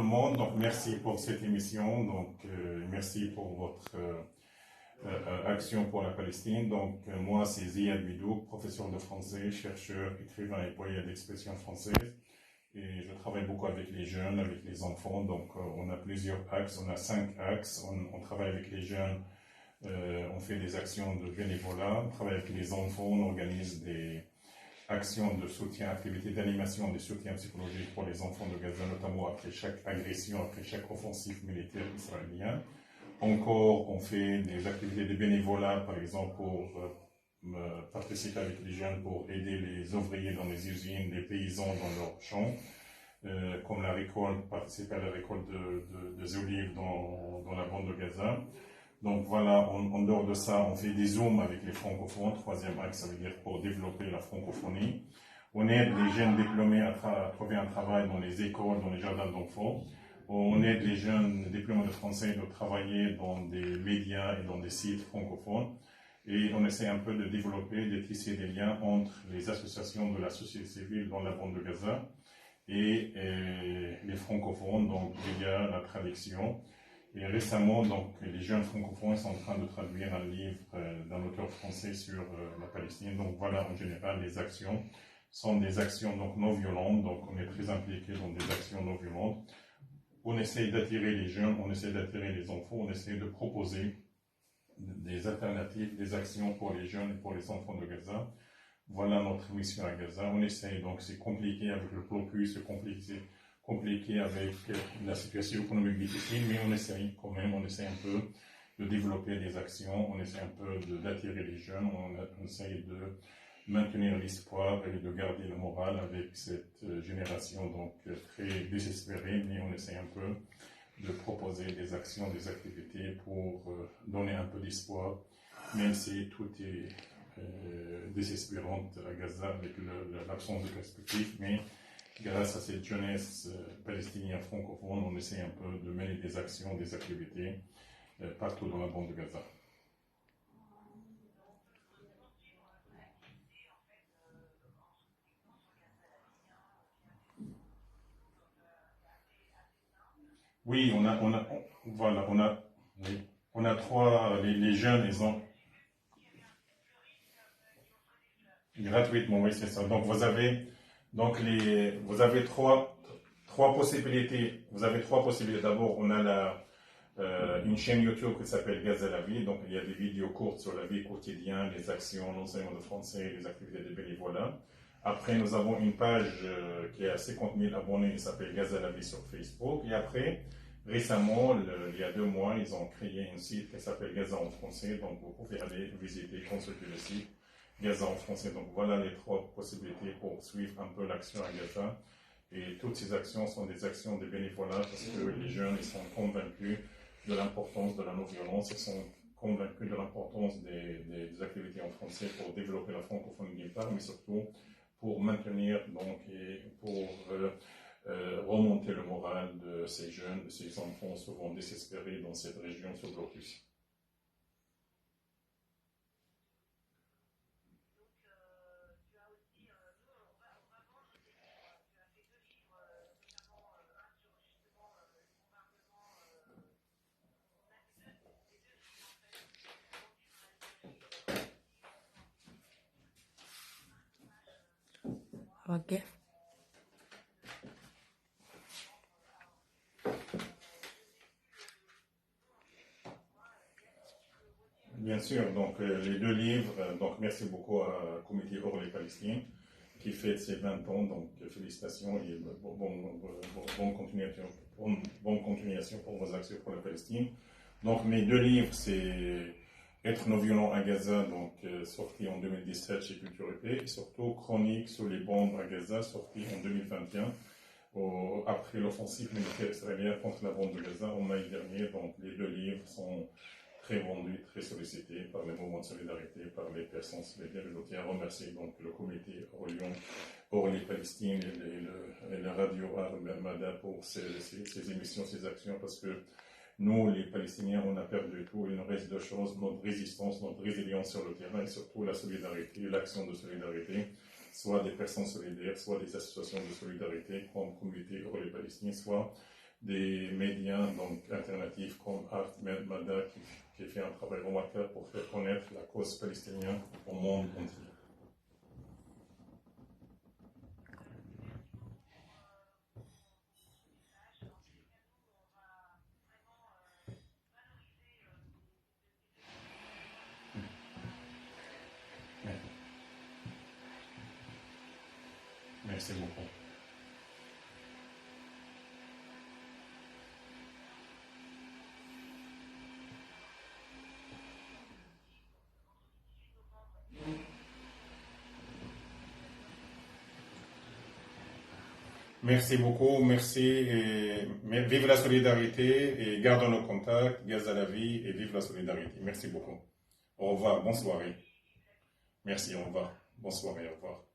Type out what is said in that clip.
monde. Donc, merci pour cette émission. Donc, merci pour votre action pour la Palestine. Donc, moi, c'est Ziad Bidou, professeur de français, chercheur, écrivain et poète d'expression française. Et je travaille beaucoup avec les jeunes, avec les enfants. Donc, on a plusieurs axes. On a 5 axes. On travaille avec les jeunes. On fait des actions de bénévolat. On travaille avec les enfants. On organise des actions de soutien, activités d'animation, de soutien psychologique pour les enfants de Gaza, notamment après chaque agression, après chaque offensive militaire israélien. Encore, on fait des activités de bénévolat, par exemple, pour participer avec les jeunes pour aider les ouvriers dans les usines, les paysans dans leurs champs, comme la récolte, participer à la récolte des olives dans la bande de Gaza. Donc voilà, en dehors de ça, on fait des zooms avec les francophones. 3e axe, ça veut dire pour développer la francophonie. On aide les jeunes diplômés à trouver un travail dans les écoles, dans les jardins d'enfants. On aide les jeunes diplômés de français de travailler dans des médias et dans des sites francophones. Et on essaie un peu de développer, de tisser des liens entre les associations de la société civile dans la bande de Gaza et les francophones, donc via la traduction. Et récemment, donc, les jeunes francophones sont en train de traduire un livre d'un auteur français sur la Palestine. Donc voilà, en général, les actions sont des actions donc, non violentes. Donc on est très impliqué dans des actions non violentes. On essaie d'attirer les jeunes, on essaie d'attirer les enfants, on essaie de proposer des alternatives, des actions pour les jeunes et pour les enfants de Gaza. Voilà notre mission à Gaza. On essaie, donc c'est compliqué avec le blocus, c'est compliqué avec la situation économique difficile, mais on essaie quand même, on essaie un peu de développer des actions, on essaie un peu d'attirer les jeunes, on essaie de maintenir l'espoir et de garder le moral avec cette génération donc très désespérée, mais on essaie un peu de proposer des actions, des activités pour donner un peu d'espoir, même si tout est désespérant à Gaza avec l'absence de perspective, mais grâce à cette jeunesse palestinienne francophone, on essaie un peu de mener des actions, des activités partout dans la bande de Gaza. Oui, on a 3, les jeunes, ils ont gratuitement, oui, c'est ça. Donc vous avez trois possibilités. Vous avez 3 possibilités. D'abord, on a une chaîne YouTube qui s'appelle Gaza la vie. Donc il y a des vidéos courtes sur la vie quotidienne, les actions, l'enseignement de français, les activités de bénévolat. Après, nous avons une page qui a 50 000 abonnés, qui s'appelle Gaza la vie sur Facebook. Et après, récemment, il y a 2 mois, ils ont créé un site qui s'appelle Gaza en français. Donc vous pouvez aller visiter, consulter le site Gaza en français. Donc voilà les 3 possibilités pour suivre un peu l'action à Gaza. Et toutes ces actions sont des actions de bénévolat parce que les jeunes ils sont convaincus de l'importance de la non-violence, ils sont convaincus de l'importance des activités en français pour développer la francophonie d'une part, mais surtout pour maintenir donc et pour remonter le moral de ces jeunes, de ces enfants souvent désespérés dans cette région sous blocus. Ok. Bien sûr, donc les 2 livres, donc merci beaucoup à Comité Orly Palestine qui fête ses 20 ans, donc félicitations et bonne continuation pour vos actions pour la Palestine. Donc mes 2 livres, c'est Être non violent à Gaza, donc sorti en 2017 chez Culture EP, et surtout Chronique sur les bombes à Gaza, sorti en 2021, après l'offensive militaire israélienne contre la bande de Gaza en mai dernier. Donc les 2 livres sont très vendus, très sollicités par les mouvements de solidarité, par les personnes solidaires. Je tiens à remercier donc le comité Orly Palestine et la radio Armada pour ces émissions, ces actions, parce que nous, les Palestiniens, on a perdu tout. Il nous reste 2 choses, notre résistance, notre résilience sur le terrain et surtout la solidarité, l'action de solidarité, soit des personnes solidaires, soit des associations de solidarité comme Comité Orly Palestine, soit des médias donc, alternatifs comme Art Mada qui fait un travail remarquable pour faire connaître la cause palestinienne au monde entier. Merci beaucoup. Merci beaucoup, merci. Vive la solidarité et gardons nos contacts, gaz à la vie et vive la solidarité. Merci beaucoup. Au revoir, bonne soirée. Merci, au revoir. Bonne soirée, au revoir.